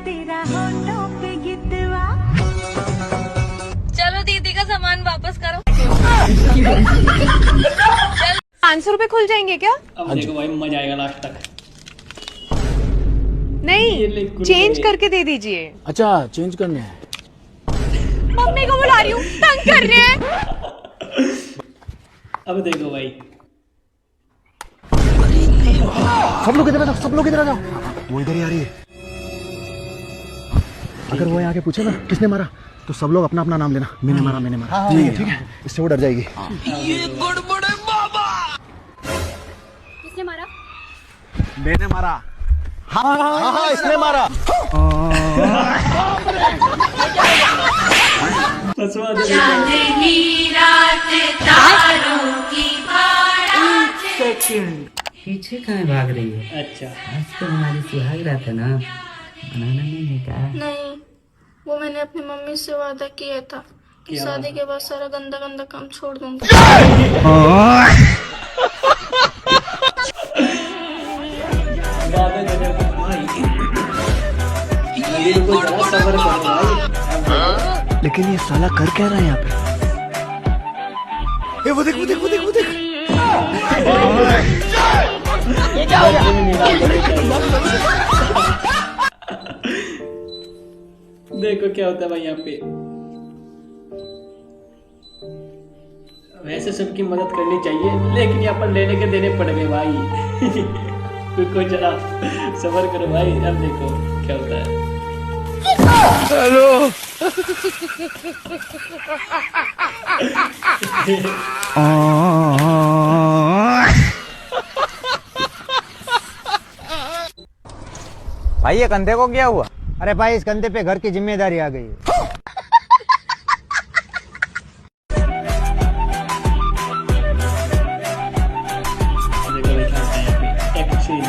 तेरा होठों पे गितवा। चलो दीदी का सामान वापस करो। 500 रुपए खुल जाएंगे क्या? अब देखो भाई मजा आएगा लास्ट तक। नहीं, चेंज करके दे दीजिए। अच्छा चेंज करने हैं। मम्मी को बुला रही हूँ, तंग कर रहे हैं। अब देखो भाई सब लोग इधर आ जाओ, सब लोग इधर आ जाओ। वो इधर ही आ रही है। अगर वो आके पूछे ना किसने मारा तो सब लोग अपना अपना नाम लेना। मैंने मारा, मैंने मारा। ठीक है, इससे वो डर जाएगी। किसने मारा? मैंने मारा। हाँ, इसने मारा। फंसवा दे। चांदनी रात तारों की बारात। पीछे कहाँ भाग रही है? अच्छा आज तो हमारी सुहाग रात है ना, बनाना नहीं है क्या? नहीं, वो मैंने अपनी मम्मी से वादा किया था कि क्या? शादी के बाद सारा गंदा गंदा काम छोड़ दूंगी। ज्यादा गजब है भाई। अभी को जरा सब्र करो भाई। लेकिन ये साला कर क्या रहा है यहाँ पे? ए, वो देख, वो देख, वो देख, वो देख। ये क्या हो गया? देखो क्या होता है भाई यहाँ पे। वैसे सबकी मदद करनी चाहिए लेकिन यहाँ पर लेने के देने पड़ गए भाई। रुको जरा सब्र करो भाई। अब देखो क्या होता है। हेलो। भाई ये कंधे को क्या हुआ? अरे भाई इस कंधे पे घर की जिम्मेदारी आ गई है। देखो भाई क्या होता है यहाँ पे। एक्चुअली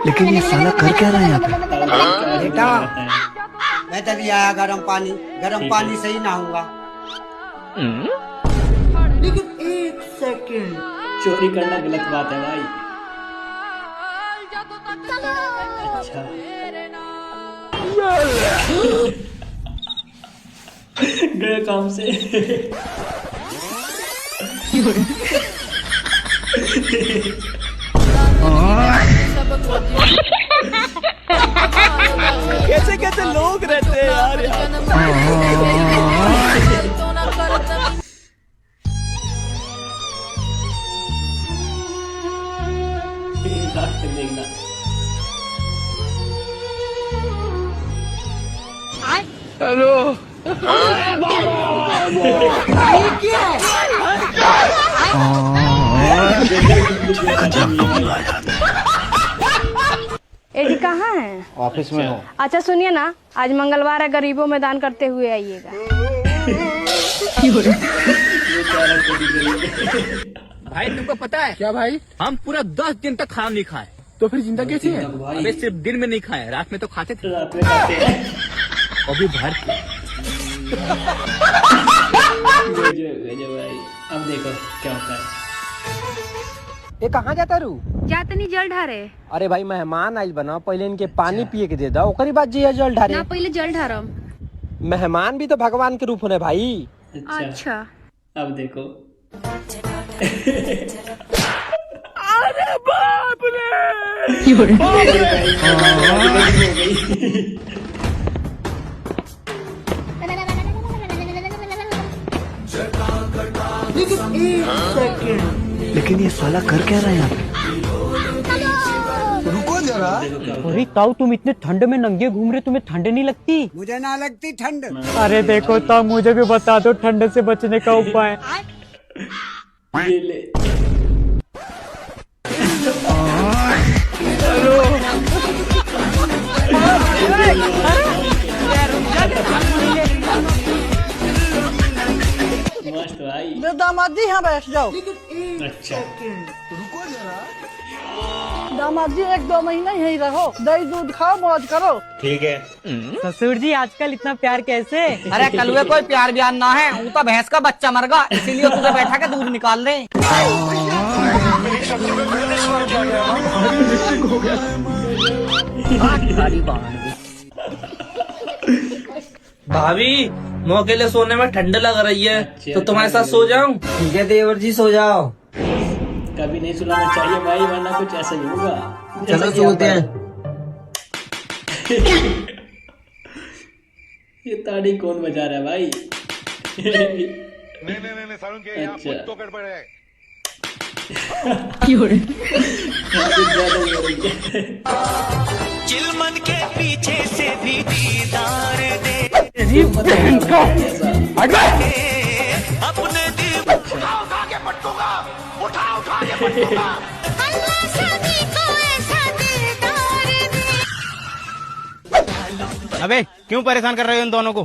लेकिन ये साला कर क्या रहा है यहाँ पे? बेटा मैं तभी आया गर्म पानी से ही नहाऊंगा। चोरी करना गलत बात है भाई। अच्छा गए काम से। कैसे कैसे लोग रहते हैं यार देखना हेलो। ए जी कहाँ है? ऑफिस में हो? अच्छा सुनिए ना, आज मंगलवार है, गरीबों में दान करते हुए आइएगा। भाई तुमको पता है क्या भाई? हम पूरा 10 दिन तक खाना नहीं खाए। तो फिर जिंदा कैसी है? अबे सिर्फ दिन में नहीं खाए, रात में तो खाते थे। रात में खाते हैं। अभी भर के। गजब भाई। अब देखो क्या होता है। ये कहाँ जाता रू? जाते नहीं जल ढारे अरे भाई मेहमान आइल बना, पहले इनके पानी पिए के दे दो, ओकरी बाद जी जल ढारे। ना, पहले जल ढारम। मेहमान भी तो भगवान के रूप में भाई। अच्छा अब देखो। अरे बाप रे। लेकिन ये साला कर क्या रहा है यहाँ पे? रुको जरा। अरे ताऊ तुम इतने ठंड में नंगे घूम रहे, तुम्हें ठंड नहीं लगती? मुझे ना लगती ठंड। अरे देखो ताऊ मुझे भी बता दो ठंड से बचने का उपाय। ये ले। मस्त भाई। भाई। दामाद जी यहाँ बैठ जाओ। अच्छा दामाद जी 1-2 महीना यहीं रहो, दही दूध खाओ, मौज करो। ठीक है। ससुर जी आजकल इतना प्यार कैसे? अरे कलुए कोई प्यार ब्यार ना है, वो तो भैंस का बच्चा मर गया, इसीलिए तुझे बैठा के दूध निकाल रहे। भाभी मौके लिए सोने में ठंड लग रही है, तो तुम्हारे साथ सो जाऊं? ठीक है देवर जी सो जाओ। कभी नहीं सुनाना चाहिए भाई, वरना कुछ ऐसा ही होगा। चलो सोते हैं। ये ताड़ी कौन बजा रहा है भाई? नहीं सारुण के यहाँ अच्छा। तो गड़बड़ है। चिलमन के पीछे से भी दीदार दे अपने दिल उठा के पटकूंगा, उठा के पटकूंगा। अल्लाह सभी को ऐसा दिलदार दे। अबे क्यों परेशान कर रहे हो इन दोनों को?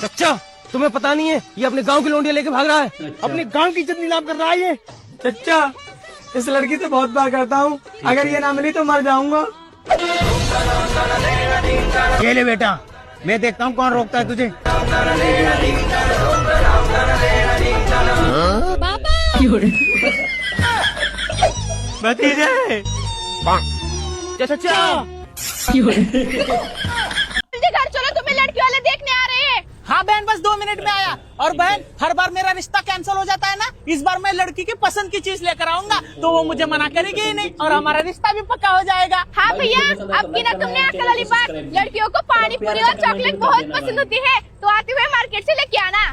अच्छा तुम्हें पता नहीं है, ये अपने गांव की लौंडिया लेके भाग रहा है। अपने गांव की इज्जत नीलाम कर रहा है ये। चचा इस लड़की से बहुत प्यार करता हूँ, अगर ये ना मिली तो मर जाऊंगा। ये ले बेटा, मैं देखता हूँ कौन रोकता है तुझे। भतीजे चचा घर चलो, तुम्हें लड़की वाले देखने आ रहे हैं। हाँ बहन बस 2 मिनट में आया। और बहन हर बार मेरा रिश्ता कैंसिल हो जाता है ना, इस बार मैं लड़की की पसंद की चीज लेकर आऊंगा तो वो मुझे मना करेगी ही नहीं और हमारा रिश्ता भी पक्का हो जाएगा। हाँ भैया, अब की ना तुमने अकल वाली बात, लड़कियों को पानी पूरी और चॉकलेट बहुत पसंद होती है, तो आते हुए मार्केट से लेके आना।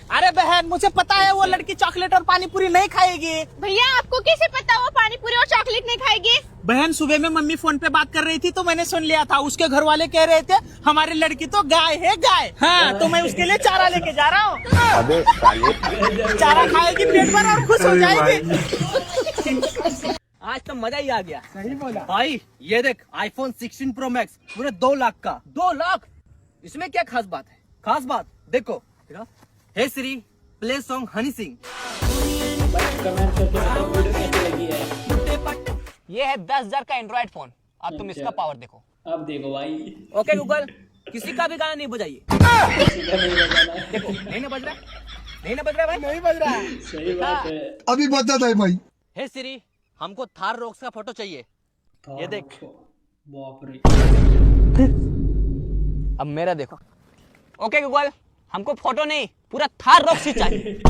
अरे बहन मुझे पता है वो लड़की चॉकलेट और पानी पूरी नहीं खाएगी। भैया आपको कैसे पता वो पानी पूरी और चॉकलेट नहीं खाएगी? बहन सुबह में मम्मी फोन पे बात कर रही थी तो मैंने सुन लिया था, उसके घर वाले कह रहे थे हमारी लड़की तो गाय है गाय। हाँ तो मैं उसके लिए चारा लेके जा रहा हूँ। चारा खाएगी पेट भर और खुश हो जाएगी। आज तो मजा ही आ गया। सही बोला भाई। ये देख iPhone 16 Pro Max पूरे 2 लाख का। 2 लाख? इसमें क्या खास बात है? खास बात देखो, hey Siri play song Honey Singh. Comment करके बताओ वीडियो कैसी लगी है। ये है 10,000 का एंड्रॉइड फोन। अब तुम इसका पावर देखो। अब देखो भाई। ओके गूगल, किसी का भी गाना नहीं बजाइए। किसी का नहीं बजाना है। देखो नहीं ना बज रहा, नहीं ना बज रहा भाई, नहीं बज रहा। सही बात है। अभी बच जाता है भाई। हे श्री हमको थार रॉक्स का फोटो चाहिए। ये देख। बाप रे। अब मेरा देखो। ओके गूगल, हमको फोटो नहीं पूरा थार रॉक्स ही चाहिए।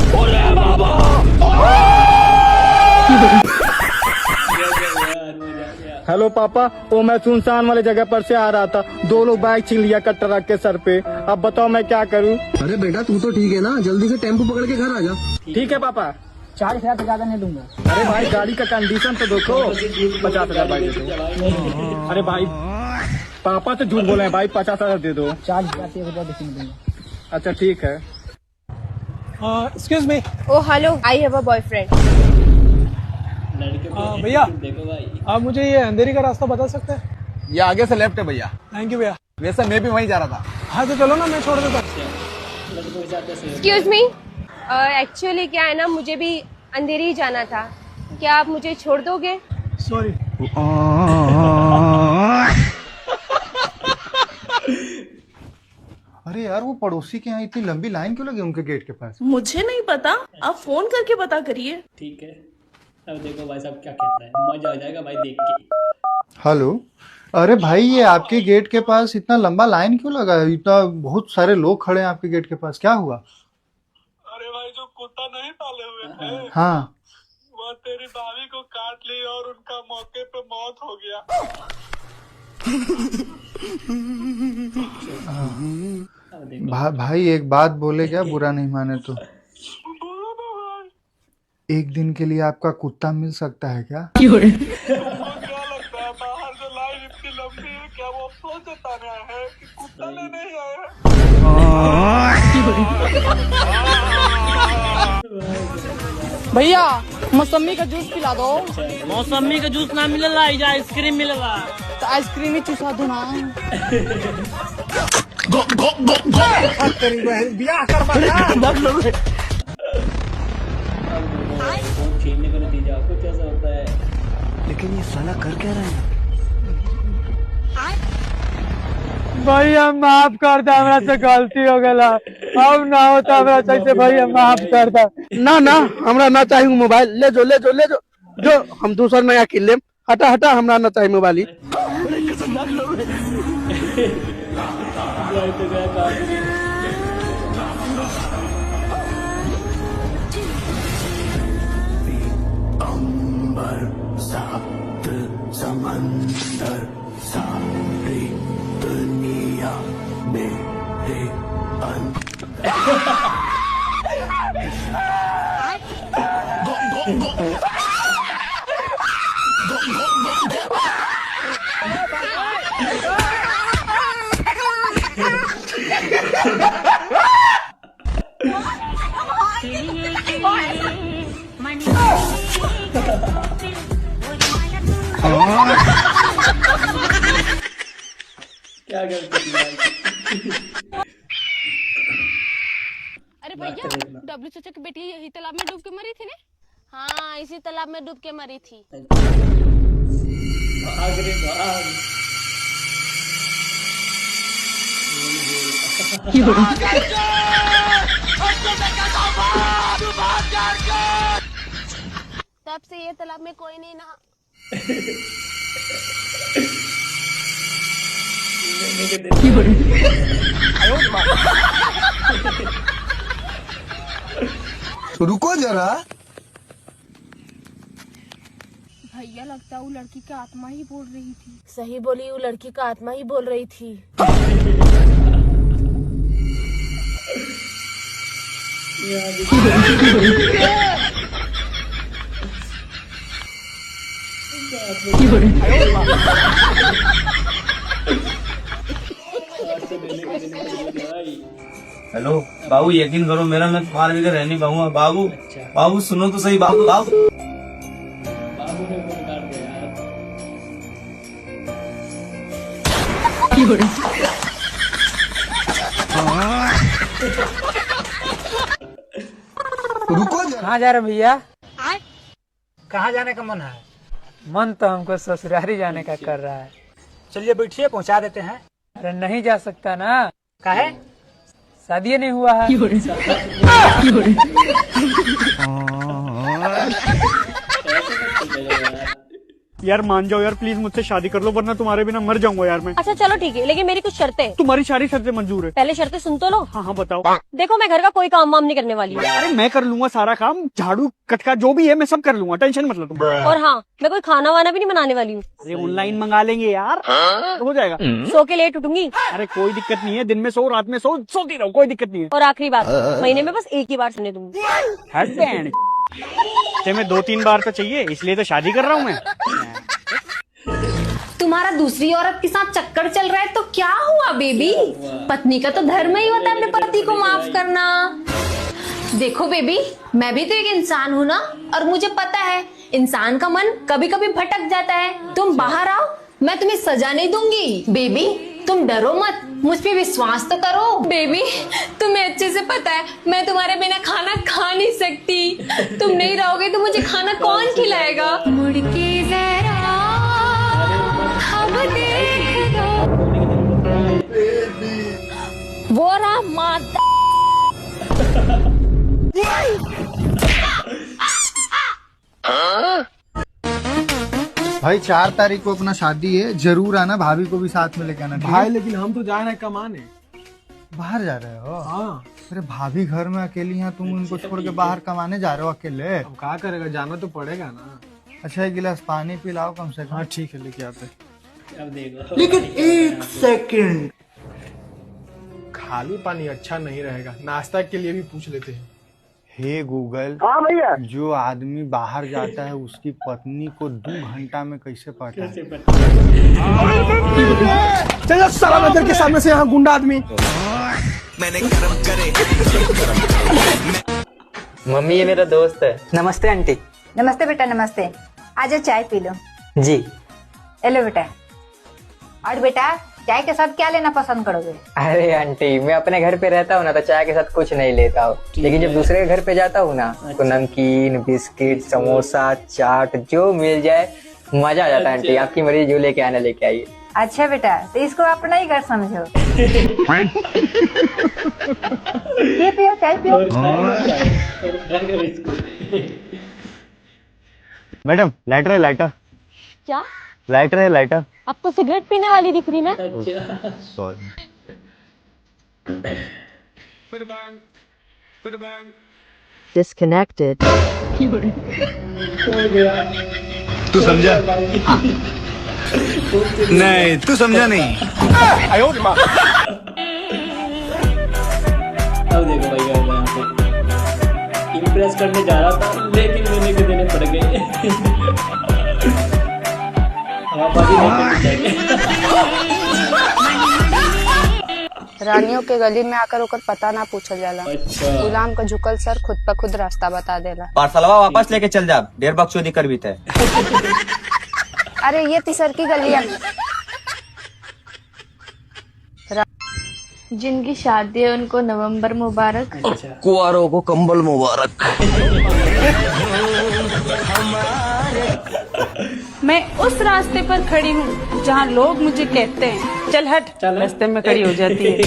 हेलो पापा, वो मैं सुनसान वाले जगह पर से आ रहा था, 2 लोग बाइक छीन लिया कट्टर रख के सर पे। अब बताओ मैं क्या करूं? अरे बेटा तू तो ठीक है ना, जल्दी से टेम्पो पकड़ के घर आ जा। ठीक है पापा। 40,000 से ज्यादा नहीं दूंगा। अरे भाई गाड़ी का कंडीशन तो देखो। 50,000 भाई दे दो। अरे भाई पापा तो झूठ बोले हैं भाई, 50,000 दे दो। 40,000 अच्छा ठीक है। Excuse me. Oh hello, I have a boyfriend. लड़के को भैया देखो भाई। आप मुझे ये अंधेरी का रास्ता बता सकते हैं? ये आगे से लेफ्ट है भैया। थैंक यू भैया। वैसे मैं भी वहीं जा रहा था। हाँ तो चलो ना, मैं छोड़ देता हूँ। लड़कों के साथ ऐसे एक्सक्यूज मी, एक्चुअली क्या है ना, मुझे भी अंधेरी ही जाना था, क्या आप मुझे छोड़ दोगे? सॉरी। अरे यार वो पड़ोसी के यहाँ इतनी लंबी लाइन क्यों लगी उनके गेट के पास? मुझे नहीं पता, आप फोन करके पता करिए। ठीक है। अब देखो भाई साहब क्या कहता है, मजा आ जाएगा भाई देख के। हेलो, अरे भाई ये आपके गेट के पास इतना लंबा लाइन क्यों लगा है? इतना बहुत सारे लोग खड़े हैं आपके गेट के पास, क्या हुआ? अरे भाई जो कुत्ता नहीं पाले हुए थे, हाँ वो तेरी भाभी को काट ली और उनका मौके पे मौत हो गया। भाई एक बात बोले क्या, बुरा नहीं माने तो? एक दिन के लिए आपका कुत्ता मिल सकता है क्या? क्या लगता है बाहर जो लाइन इतनी लंबी है, क्या वो अफसोस जताना है कि कुत्ता लेने ही आया है? भैया मौसमी का जूस पिला दो। मौसमी का जूस ना मिलेला, आइसक्रीम मिलेला। तो आइसक्रीम ही चूसा दो ना। तेरी बहन ब्याह कर भतीजा, कुछ ऐसा होता है। लेकिन ये साला कर क्या रहा है? भाई हम माफ कर दे, हमरा से गलती हो गया, अब ना होता हमरा चाहिए भाई, हम माफ कर दे। ना ना हमरा ना चाहिए मोबाइल, ले जो ले जो ले जो, जो हम दूसर नया किन लेम। हटा हटा, हमरा ना चाहिए मोबाइल। अंबर सात समंदर सारी दुनिया मेरे क्या करते हैं भाई? अरे भैया, डब्लू चाचा की बेटी यही तालाब में डूब के मरी थी ना? हाँ, इसी तालाब में डूब के मरी थी। भाग रे भाग। तब से ये तालाब में कोई नहीं नहा। रुको जरा। भैया, लगता है वो लड़की की आत्मा ही बोल रही थी। सही बोली, वो लड़की का आत्मा ही बोल रही थी। हेलो बाबू, यकीन करो मेरा, मैं तुम्हारे बगैर रह नहीं पाऊंगा। बाबू बाबू सुनो तो सही। बाबू बाबू बाबू ने फोन काट दिया यार। रुको जरा। कहाँ जा रहे भैया? कहाँ जाने का मन है? मन तो हमको ससुरारी जाने का कर रहा है। चलिए बैठिए, पहुँचा देते हैं। अरे नहीं जा सकता ना। काहे? शादी नहीं हुआ है। यार मान जाओ यार, प्लीज मुझसे शादी कर लो, वरना तुम्हारे बिना मर जाऊंगा यार मैं। अच्छा चलो ठीक है, लेकिन मेरी कुछ शर्तें। तुम्हारी सारी शर्तें मंजूर है। पहले शर्तें सुन तो लो। हाँ हाँ बताओ। देखो, मैं घर का कोई काम वाम नहीं करने वाली हूँ। अरे मैं कर लूंगा सारा काम, झाड़ू कटका जो भी है मैं सब कर लूंगा, टेंशन मत लो तुम। और हाँ, मैं कोई खाना वाना भी नहीं बनाने वाली हूँ। अरे ऑनलाइन मंगा लेंगे यार, हो जाएगा। सो के लेट उठूंगी। अरे कोई दिक्कत नहीं है, दिन में सो रात में सो, सोती रहो, कोई दिक्कत नहीं है। और आखिरी बात, महीने में बस एक ही बार सोने दूंगी। मैं 2-3 बार तो चाहिए, इसलिए तो शादी कर रहा हूँ मैं। तुम्हारा दूसरी औरत के साथ चक्कर चल रहा है तो क्या हुआ बेबी? पत्नी का तो धर्म ही होता है अपने पति को माफ करना। देखो बेबी, मैं भी तो एक इंसान हूँ ना, और मुझे पता है इंसान का मन कभी कभी भटक जाता है। तुम बाहर आओ, मैं तुम्हें सजा नहीं दूंगी। बेबी तुम डरो मत, मुझ पे विश्वास तो करो। बेबी तुम्हें अच्छे से पता है मैं तुम्हारे बिना खाना खा नहीं सकती। तुम नहीं रहोगे तो मुझे खाना कौन खिलाएगा? मुड़ के जरा अब देख दो। वो रहा माता। भाई 4 तारीख को अपना शादी है, जरूर आना, भाभी को भी साथ में लेके आना। भाई लेकिन हम तो जा रहे हैं कमाने। बाहर जा रहे हो? हाँ। अरे भाभी घर में अकेली हैं, तुम उनको छोड़ के बाहर कमाने जा रहे हो अकेले? अब क्या करेगा, जाना तो पड़ेगा ना। अच्छा एक गिलास पानी पिलाओ कम से कम। हाँ ठीक है, लेके आते। अब देखो। लेकिन 1 सेकंड, खाली पानी अच्छा नहीं रहेगा, नाश्ता के लिए भी पूछ लेते हैं। हे गूगल, हाँ भैया, जो आदमी बाहर जाता है उसकी पत्नी को 2 घंटा में कैसे पता है? चलो सारा नजर के सामने से, यहाँ गुंडा आदमी। मैंने कर्म करे। मम्मी ये मेरा दोस्त है। नमस्ते आंटी। नमस्ते बेटा, नमस्ते। आजा चाय पी लो। जी। हेलो बेटा। और बेटा चाय के साथ क्या लेना पसंद करोगे? अरे आंटी, मैं अपने घर पे रहता हूँ ना तो चाय के साथ कुछ नहीं लेता हूँ, लेकिन जब दूसरे के घर पे जाता हूँ ना तो नमकीन, बिस्किट, समोसा, चाट जो मिल जाए मजा आ जाता है। आंटी आपकी मर्जी, जो लेके आना लेके आइए। अच्छा बेटा, तो इसको अपना ही घर समझो। ये पियो, चाय पियो। मैडम लाइटर है, लाइटर। क्या? लाइटर है, लाइटर। अब तो सिगरेट पीने वाली दिख रही मैं। सॉरी। Disconnected. तू समझा? नहीं, तू समझा नहीं। अब देखो भाई क्या होगा यहाँ पे। इम्प्रेस करने जा रहा था लेकिन लेने के देने पड़ गए। हवाबाजी नहीं करनी चाहिए। रानियों के गली में आकर होकर पता ना पूछल जाला। अच्छा। गुलाम का झुकल सर खुद प खुद रास्ता बता देला। पार्सलवा वापस लेके चल जा, डेढ़ बक्सोदी कर भी थे। अरे ये तीसर की गली है। जिनकी शादी है उनको नवंबर मुबारक। कुआरों को कंबल मुबारक। मैं उस रास्ते पर खड़ी हूँ जहाँ लोग मुझे कहते हैं चल हट, रास्ते में खड़ी हो जाती है।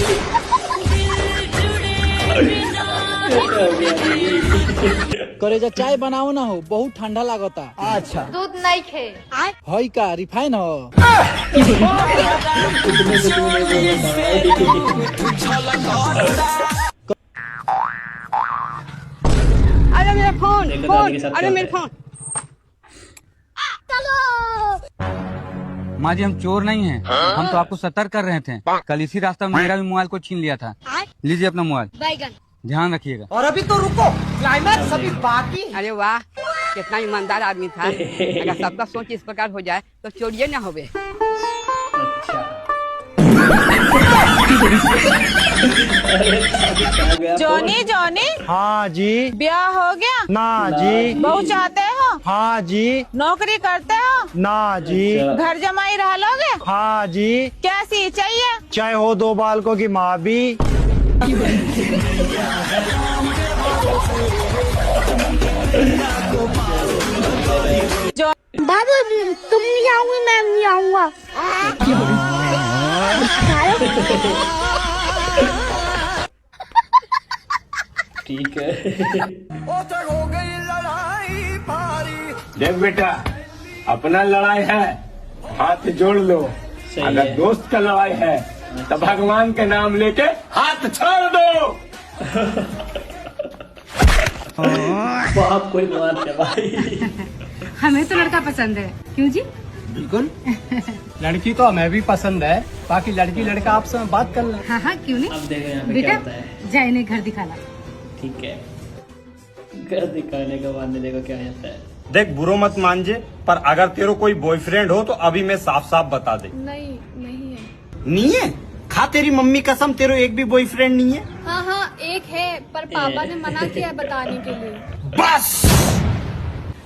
करेजा चाय बनाओ ना हो, बहुत ठंडा लागता। अच्छा, दूध नहीं खे। हई का रिफाइन हो? अरे मेरा फोन, अरे मेरा फोन। माँ जी हम चोर नहीं हैं, हम तो आपको सतर्क कर रहे थे। कल इसी रास्ते में मेरा भी मोबाइल को छीन लिया था। लीजिए अपना मोबाइल, ध्यान रखिएगा। और अभी तो रुको, क्लाइमैक्स अभी बाकी। अरे वाह, कितना ईमानदार आदमी था। अगर सबका सोच इस प्रकार हो जाए तो चोरिये न होवे। Johnny Johnny. हाँ जी। ब्याह हो गया? ना जी। बहू चाहते हो? हाँ जी। नौकरी करते हो? ना जी। घर जमाई रह लोगे? हाँ जी। कैसी चाहिए? चाहे हो 2 बालकों की माँ भी। बाबू तुम नहीं आओगे, मैं नहीं आऊंगा। ठीक है। देख बेटा, अपना लड़ाई है हाथ जोड़ लो, अगर दोस्त का लड़ाई है तो भगवान के नाम लेके हाथ छोड़ दो। बाप कोई बात है भाई। हमें तो लड़का पसंद है, क्यों जी? बिल्कुल। लड़की तो हमें भी पसंद है, बाकी लड़की लड़का आपसे बात कर ले। हाँ हाँ क्यों नहीं। अब देखो यहाँ पे क्या होता है। जा इन्हें घर दिखाना। ठीक है, घर दिखाने का बाद में देखो क्या होता है। देख बुरो मत मान जे, पर अगर तेरे कोई बॉयफ्रेंड हो तो अभी मैं साफ साफ बता दे। नहीं नहीं है। नहीं है? खा तेरी मम्मी कसम, तेरे एक भी बॉयफ्रेंड नहीं है? हाँ हाँ एक है, पर पापा ने मना किया है बताने के लिए। बस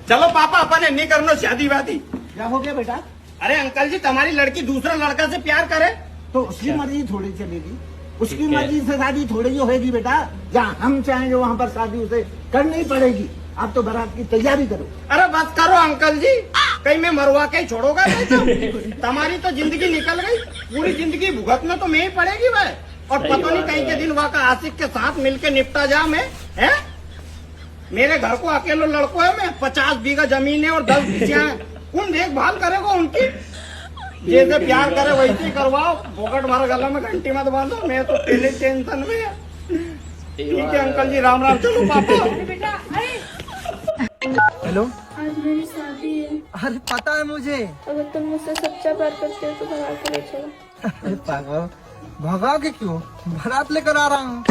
चलो पापा, अपन नहीं करना शादी वादी। क्या हो गया बेटा? अरे अंकल जी, तुम्हारी लड़की दूसरा लड़का से प्यार करे तो उसकी मर्जी थोड़ी चलेगी, उसकी मर्जी से शादी थोड़ी होगी बेटा। जहाँ हम चाहेंगे वहाँ पर शादी उसे करनी पड़ेगी। आप तो बारात की तैयारी करो। अरे बस करो अंकल जी, कहीं मैं मरवा के छोड़ोगा नहीं तो। तुम्हारी तो जिंदगी निकल गई, पूरी जिंदगी भुगतना तो मैं ही पड़ेगी भाई। और पता नहीं कहीं के दिन वहाँ का आशिक के साथ मिलके निपटा जा मैं, है? मेरे घर को अकेले लड़को है मैं, 50 बीघा जमीन है और 10 भैंसियां हैं। कौन देखभाल करेगा उनकी? जैसे प्यार करे वैसे ही करवाओ, पोकट मारो, गला में घंटी मत बांधो, मैं तो पहले टेंशन में है। ठीक है अंकल जी, राम राम। चलो पापा। हेलो, आज मेरी शादी है। अरे पता है मुझे। अगर तुम मुझसे सच्चा प्यार करते हो तो भगा के ले चलो। अरे पागल, भगा के क्यों? बारात लेकर आ रहा हूँ।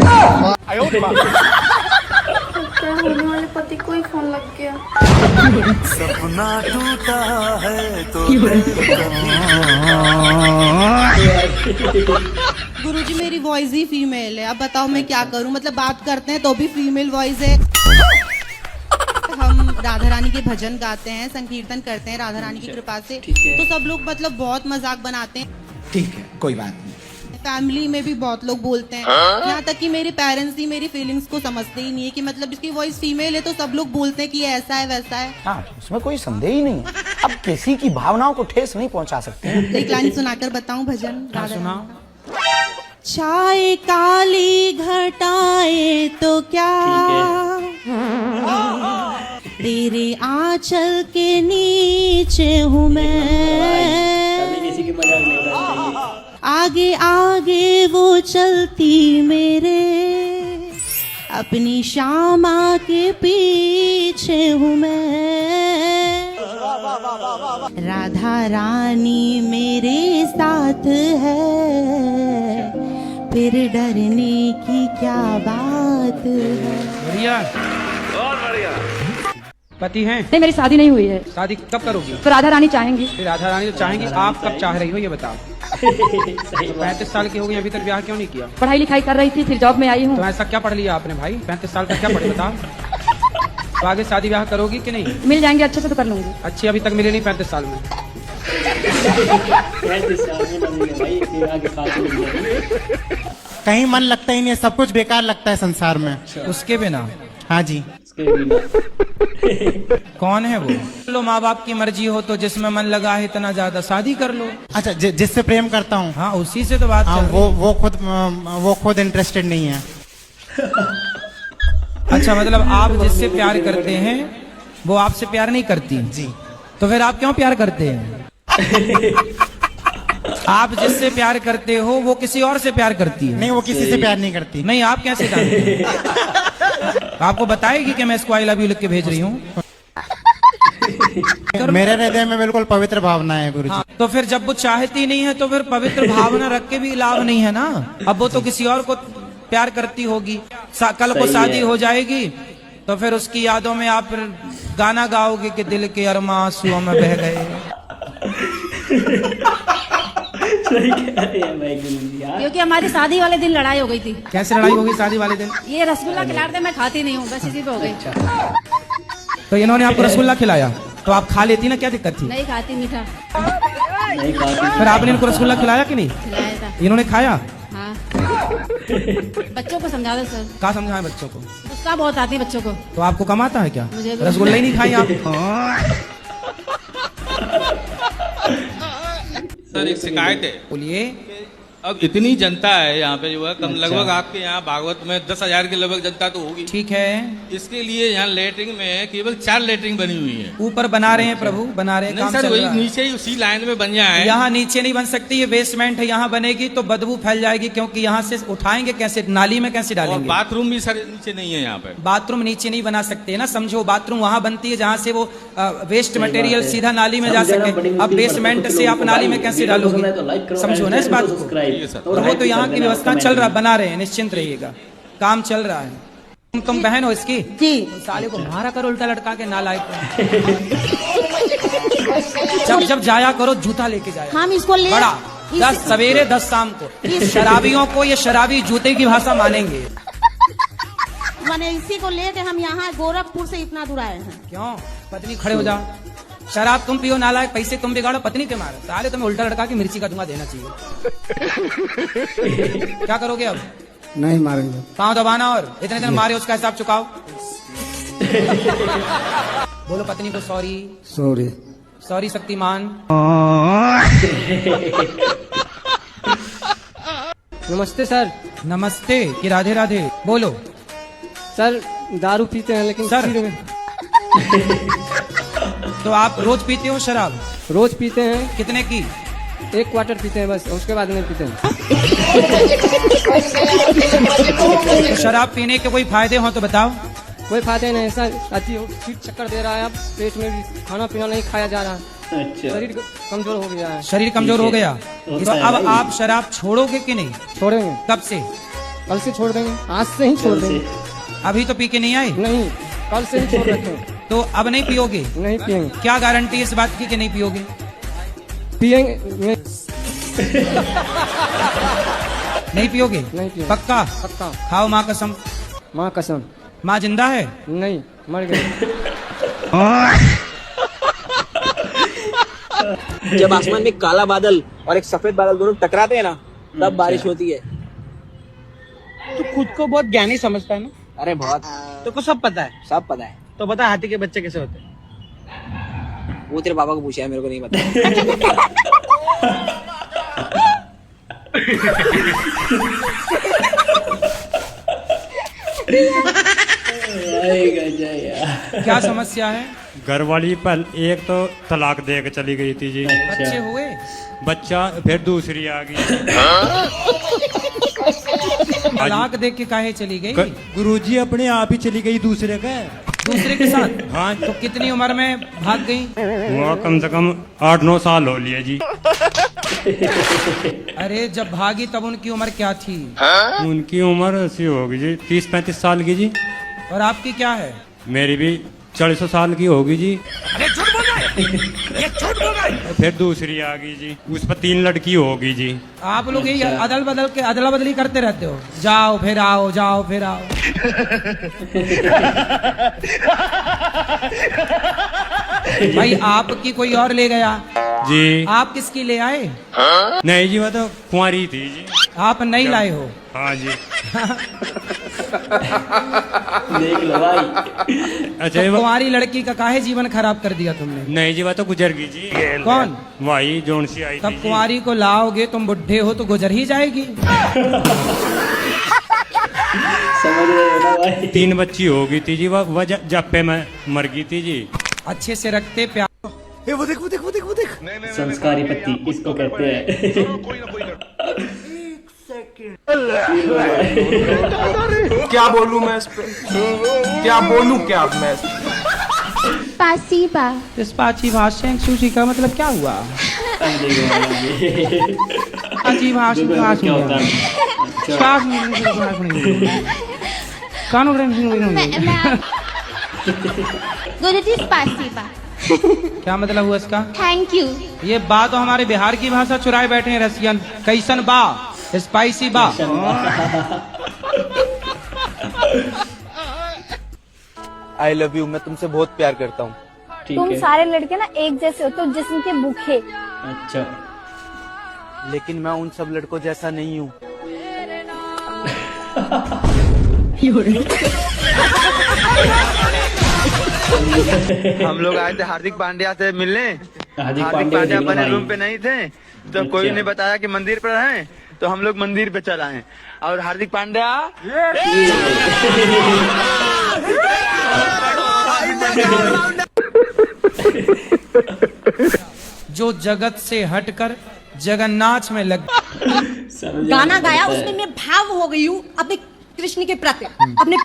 क्या होने वाले पति को ही फोन लग गया। सपना टूटा है तो गुरुजी मेरी वॉइस ही फीमेल है, अब बताओ मैं क्या करूं? मतलब बात करते हैं तो भी फीमेल वॉइस है। हम राधा रानी के भजन गाते हैं, संकीर्तन करते हैं राधा रानी की कृपा से, तो सब लोग मतलब बहुत मजाक बनाते हैं। ठीक है, कोई बात नहीं। फैमिली में भी बहुत लोग बोलते हैं, यहाँ तक कि मेरे पेरेंट्स ही मेरी फीलिंग्स को समझते ही नहीं है कि मतलब इसकी वॉइस फीमेल है तो सब लोग बोलते हैं कि ये ऐसा है वैसा है। हाँ, उसमें कोई संदेह ही नहीं है। अब किसी की भावनाओं को ठेस नहीं पहुंचा सकते। एक लाइन सुनाकर बताऊं भजन? सुना। चाय काली घटाए तो क्या, तेरे आंचल के नीचे हूँ मैं, किसी की मजाक नहीं उड़ानी चाहिए। आगे आगे वो चलती मेरे, अपनी श्यामा के पीछे हूँ मैं, राधा रानी मेरे साथ है, फिर डरने की क्या बात है। बढ़िया, बहुत बढ़िया। पति हैं? नहीं, मेरी शादी नहीं हुई है। शादी कब करोगी? तो राधा रानी चाहेंगी। फिर राधा रानी तो चाहेंगी, आप कब चाह रही हो ये बताओ। 35 साल की हो गई, अभी तक ब्याह क्यों नहीं किया? पढ़ाई लिखाई कर रही थी, फिर जॉब में आई हूँ। तो ऐसा क्या पढ़ लिया आपने भाई? 35 साल का क्या पढ़े बताओ। तो आगे शादी ब्याह करोगी कि नहीं? मिल जाएंगे अच्छे से तो कर लूंगी। अच्छी अभी तक मिले नहीं 35 साल में। कहीं मन लगता ही नहीं है, सब कुछ बेकार लगता है संसार में। उसके बिना? हाँ जी। कौन है वो? लो, माँ बाप की मर्जी हो तो जिसमें मन लगा है इतना ज्यादा शादी कर लो। अच्छा, जिससे प्रेम करता हूँ। हाँ, उसी से तो बात हाँ, चल रही है। वो खुद इंटरेस्टेड नहीं है। अच्छा, मतलब आप जिससे प्यार करते हैं वो आपसे प्यार नहीं करती? जी। तो फिर आप क्यों प्यार करते हैं? आप जिससे प्यार करते हो वो किसी और से प्यार करती है? नहीं, वो किसी से प्यार नहीं करती। नहीं, आप कैसे जानते हैं? आपको बताएगी कि मैं इसको आई लव यू लिख के भेज रही हूँ? मेरे हृदय में बिल्कुल पवित्र भावना है गुरुजी। हाँ, तो फिर जब वो चाहती नहीं है तो फिर पवित्र भावना रख के भी लाभ नहीं है ना। अब वो तो किसी और को प्यार करती होगी, कल को शादी हो जाएगी तो फिर उसकी यादों में आप फिर गाना गाओगे कि दिल के अरमा आंसुओं में बह गए। सही कह रहे हैं भाई गुरुजी यार। क्योंकि हमारी शादी वाले दिन लड़ाई हो गई थी। कैसे लड़ाई होगी शादी वाले दिन? ये रसगुल्ला खिलाते मैं खाती नहीं हूँ, बस इसी पे हो गई। तो इन्होंने आपको रसगुल्ला खिलाया तो आप खा लेती ना, क्या दिक्कत थी? नहीं खाती मीठा। नहीं खाती। फिर आपने इनको रसगुल्ला खिलाया कि नहीं? खिलाया था। इन्होंने खाया? हाँ। बच्चों को समझा दो सर। क्या समझाए बच्चों को? गुस्सा बहुत आती है बच्चों को। तो आपको कम आता है क्या? मुझे भी। रसगुल्ला ही नहीं खाई आप? सर, एक शिकायत है। बोलिए। अब इतनी जनता है यहाँ पे जो है कम, लगभग आपके यहाँ भागवत में 10,000 की लगभग जनता तो होगी। ठीक है। इसके लिए यहाँ लेटरिंग में केवल 4 लेटरिंग बनी हुई है। ऊपर बना रहे हैं प्रभु, बना रहे हैं। नहीं सर, वही नीचे ही उसी लाइन में बन जाए। यहाँ नीचे नहीं बन सकती, ये बेसमेंट है, यहाँ बनेगी तो बदबू फैल जाएगी, क्योंकि यहाँ से उठाएंगे कैसे, नाली में कैसे डालेंगे? बाथरूम भी सर नीचे नहीं है यहाँ पे। बाथरूम नीचे नहीं बना सकते ना, समझो। बाथरूम वहाँ बनती है जहाँ से वो वेस्ट मटेरियल सीधा नाली में जा सके। अब बेसमेंट से आप नाली में कैसे डालोगे? समझो ना इस बात को। और वो तो यहाँ की व्यवस्था चल रहा, बना रहे हैं, निश्चिंत रहिएगा, काम चल रहा है। तुम बहन हो इसकी? जी। साले को मारा करो उल्टा लटका के, नालायक। जब जाया करो जूता लेके जाया। हम इसको ले बड़ा 10 सवेरे 10 शाम को। शराबियों को ये शराबी जूते की भाषा मानेंगे। मैंने इसी को लेके हम यहाँ गोरखपुर से इतना दूर आए हैं। क्यों? पत्नी खड़े हो जाओ। शराब तुम पियो नालायक, पैसे तुम बिगाड़ो, पत्नी के मारो। साले तुम्हें उल्टा लटका के मिर्ची का धुआं देना चाहिए। क्या करोगे अब? नहीं मारेंगे। पाँव दबाना और इतने दिन मारे उसका हिसाब चुकाओ। बोलो पत्नी को सॉरी। सॉरी। सॉरी शक्तिमान। नमस्ते सर। नमस्ते कि राधे राधे। बोलो सर, दारू पीते हैं लेकिन सर तो आप रोज पीते हो शराब? रोज पीते हैं। कितने की? 1 क्वार्टर पीते हैं बस, उसके बाद नहीं पीते हैं। तो शराब पीने के कोई फायदे हो तो बताओ। कोई फायदे नहीं, ऐसा फिर चक्कर दे रहा है, अब पेट में भी खाना पीना नहीं खाया जा रहा। अच्छा। शरीर कमजोर हो गया है। शरीर कमजोर हो गया तो अब आप शराब छोड़ोगे कि नहीं? छोड़ेंगे। कब से? कल से छोड़ देंगे, आज से ही छोड़ देंगे। अभी तो पी के नहीं आए? नहीं, कल से ही छोड़ रखे। तो अब नहीं पियोगे? नहीं पियेंगे। क्या गारंटी है इस बात की कि नहीं पियोगे? पियेंगे। नहीं पियोगे? नहीं पियेंगे। पक्का? पक्का। खाओ माँ कसम। माँ कसम। माँ जिंदा है? नहीं, मर गई। जब आसमान में काला बादल और एक सफेद बादल दोनों टकराते हैं ना, तब बारिश होती है। तू खुद को बहुत ज्ञानी समझता है ना? अरे बहुत। तो को सब पता है? सब पता है। तो बता हाथी के बच्चे कैसे होते हैं? वो तेरे पापा को पूछा है, मेरे को नहीं पता। क्या समस्या है? घर वाली पहल एक तो तलाक दे के चली गई थी जी। बच्चे हुए? बच्चा फिर दूसरी आ गई। तलाक देख के काहे चली गई? गुरुजी अपने आप ही चली गई दूसरे के साथ। हाँ। तो कितनी उम्र में भाग गई? वो कम से कम 8-9 साल हो लिए जी। अरे जब भागी तब उनकी उम्र क्या थी? उनकी उम्र ऐसी होगी जी 30-35 साल की जी। और आपकी क्या है? मेरी भी 40 साल की होगी जी। अरे झूठ बोल रहा है, ये झूठ बोल रहा है। फिर दूसरी आ गई जी, उस पर 3 लड़की होगी जी। आप लोग यही अदला बदली करते रहते हो, जाओ फिर आओ, जाओ फिर आओ। भाई आपकी कोई और ले गया जी। आप किसकी ले आए? नहीं जी, वो तो कुंवारी थी जी। आप नहीं लाए हो? हाँ जी। देख लो भाई। अच्छा, तो कुंवारी लड़की का काहे जीवन खराब कर दिया तुमने? नहीं जी, वो तो गुजर गई जी। कौन? वही जोन सी आई थी। तब कुंवारी को लाओगे, तुम बुढ़े हो तो गुजर ही जाएगी। समझ रहे हो ना भाई? 3 बच्ची हो गई थी जी, वह जप्पे में मर गई थी जी। अच्छे से रखते प्यार। वो देख वो देख वो देख वो देख। संस्कारी पति इसको कहते हैं। क्या बोलूं मैं इस पे? क्या बोलूं क्या मैं? पासीबा। पाची भाषण सूची का मतलब क्या हुआ? पाची भाषण क्या होता है? क्या मतलब हुआ इसका? Thank you. ये बा तो हमारे बिहार की भाषा चुराए बैठे हैं रसियन। कैसन बा? स्पाइसी बा। I love you. मैं तुमसे बहुत प्यार करता हूँ। तुम सारे लड़के ना एक जैसे हो, तो जिस्म के भूखे। अच्छा, लेकिन मैं उन सब लड़कों जैसा नहीं हूँ। हम लोग आए थे हार्दिक पांड्या से मिलने। हार्दिक पांड्या अपने रूम पे नहीं थे, तो कोई ने बताया कि मंदिर पर हैं, तो हम लोग मंदिर पे चला हैं। और हार्दिक पांड्या जो जगत से हटकर जगन्नाथ में लग गाना गाया, उसमें मैं भाव हो गई हूँ अपने कृष्ण के प्रति। अपने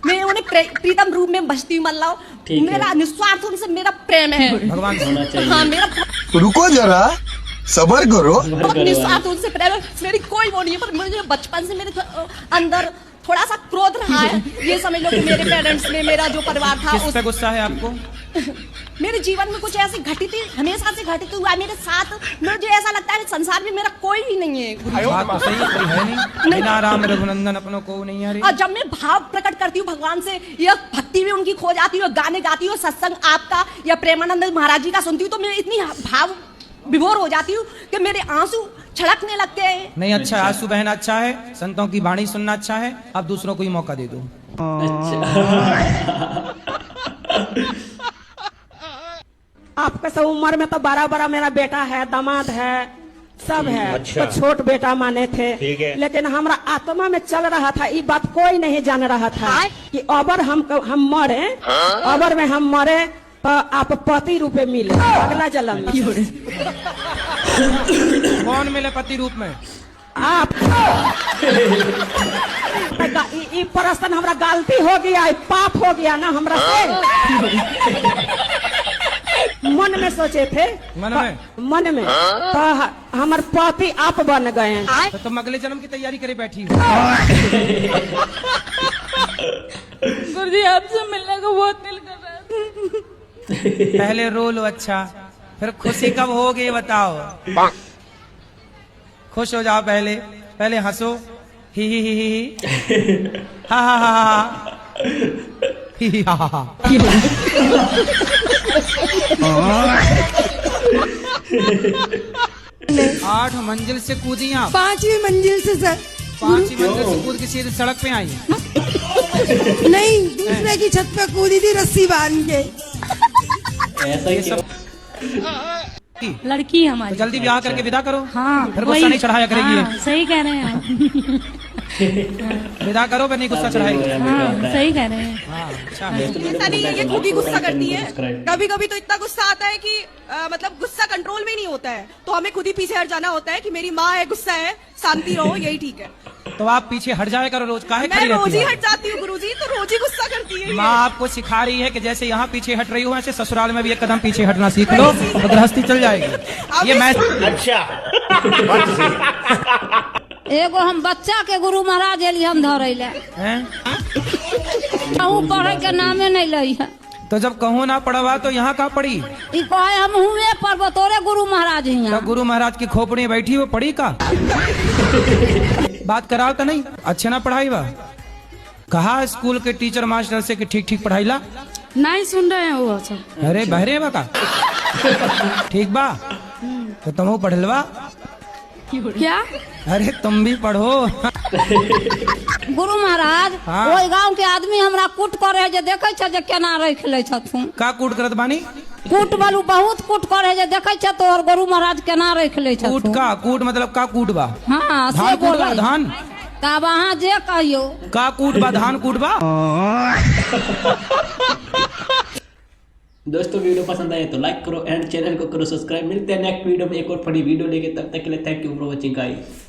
मैं उन्हें प्रीतम रूप में बसती हूँ। मल्लाओ, मेरा निस्वार्थ उनसे मेरा प्रेम है। भगवान होना चाहिए। हाँ, मेरा रुको जरा, सबर करो। निस्वार्थ उनसे प्रेम है। मेरी कोई वो नहीं है, पर मुझे बचपन से मेरे अंदर थोड़ा सा क्रोध रहा है। ये समझ लो कि मेरे पेरेंट्स में, मेरा जो परिवार था, किस पे गुस्सा है आपको? मेरे जीवन में कुछ ऐसी घटित हमेशा से घटित हुआ है मेरे साथ। मुझे ऐसा लगता है संसार में मेरा कोई भी नहीं है। बात तो सही है नहीं। बिना राम रघुनंदन अपनों को नहीं है। और जब मैं भाव प्रकट करती हूँ भगवान से, या भक्ति में उनकी खो जाती हूँ, गाने गाती हूँ, सत्संग आपका या प्रेमानंद महाराज जी का सुनती हूँ, तो मैं इतनी भाव विभोर हो जाती हूँ कि मेरे आंसू छलकने लगते हैं। नहीं, अच्छा है, आंसू बहना अच्छा है, संतों की वाणी सुनना अच्छा है। अब दूसरों को ही मौका दे दो। आपका सब उम्र में तो बड़ा मेरा बेटा है, दामाद है, सब है। अच्छा। तो छोट बेटा माने थे, लेकिन हमारा आत्मा में चल रहा था, ये बात कोई नहीं जान रहा था कि अबर हम मरे, अबर में हम मरे तो आप पति रूप में मिले अगला जन्म में। कौन मिले पति रूप में? आप। ये प्रश्न हमरा गलती हो गया, पाप हो गया ना हमरा से। मन में सोचे थे, मन में तो हमारे पति आप बन गए हैं। तो तुम अगले जन्म की तैयारी करे बैठी हो। गुरुजी आपसे मिलने को बहुत दिल कर रहा है। पहले रो लो, अच्छा, फिर खुशी कब होगी बताओ। खुश हो जाओ, पहले हंसो, ही हा हा हा हा ही हा हा। 8 मंजिल से कूदी आप? 5वीं मंजिल से सर। 5वीं मंजिल से कूद के सीधे सड़क पे आई? नहीं, दूसरे की छत पे कूदी थी रस्सी बांध के। ऐसा ही सब लड़की हमारी। तो जल्दी ब्याह करके विदा करो। हाँ, फिर गुस्सा नहीं चढ़ाया करेगी ये। हाँ, सही कह रहे हैं आप। विदा करो, फिर नहीं गुस्सा चढ़ाएगी। हाँ, सही कह रहे हैं। हाँ, अच्छा। ऐसा नहीं है, ये खुद ही गुस्सा करती है। कभी कभी तो इतना गुस्सा आता है कि मतलब गुस्सा कंट्रोल में नहीं होता है, तो हमें खुद ही पीछे हट जाना होता है कि मेरी माँ है, गुस्सा है, शांति रहो, यही ठीक है। तो आप पीछे हट जाया करो रोज, काहे मैं खड़ी रहती रोज ही हो? हट जाती हूँ गुरुजी, तो रोज ही गुस्सा करती है। माँ आपको सिखा रही है कि जैसे यहाँ पीछे हट रही हो, ऐसे ससुराल में भी एक कदम पीछे हटना सीख लो, तो गृहस्थी चल जाएगी। ये मैं एगो हम बच्चा के गुरु महाराज एलिए हम धरे ले, कहूँ पढ़े के नामे नहीं लई है। तो जब कहूँ ना पढ़वा तो यहाँ का पढ़ी? ई कहे हम हुए पर बतौरे गुरु महाराज हियां। तो गुरु महाराज की खोपड़ी में बैठी वो पढ़ी का? बात कराओ तो नहीं, अच्छे ना पढ़ाई बा? कहा स्कूल के टीचर मास्टर से कि ठीक ठीक पढ़ाई ला? नहीं सुन रहे हैं वो सब। अरे बहरे बा का? ठीक बा, तो तुम पढ़लवा क्या? अरे तुम भी पढ़ो। गुरु महाराज, हाँ। ओई गांव के आदमी हमरा कूट करे जे देखे छ जे केना रख ले छथुन। का कूट करत बानी? कूट बालू बहुत कूट करे जे देखे छ तो और गुरु महाराज केना रख ले छथुन। कूट का? कूट मतलब का कूट बा? हाँ, धान से कूट बा? बोले धान का वहाँ जे कहियो का कूट बा? धान कूट बा? दोस्तों वीडियो पसंद आए तो लाइक करो एंड चैनल को करो सब्सक्राइब। मिलते हैं नेक्स्ट वीडियो में एक और फनी वीडियो लेके, तब तक के लिए thank you for watching guys.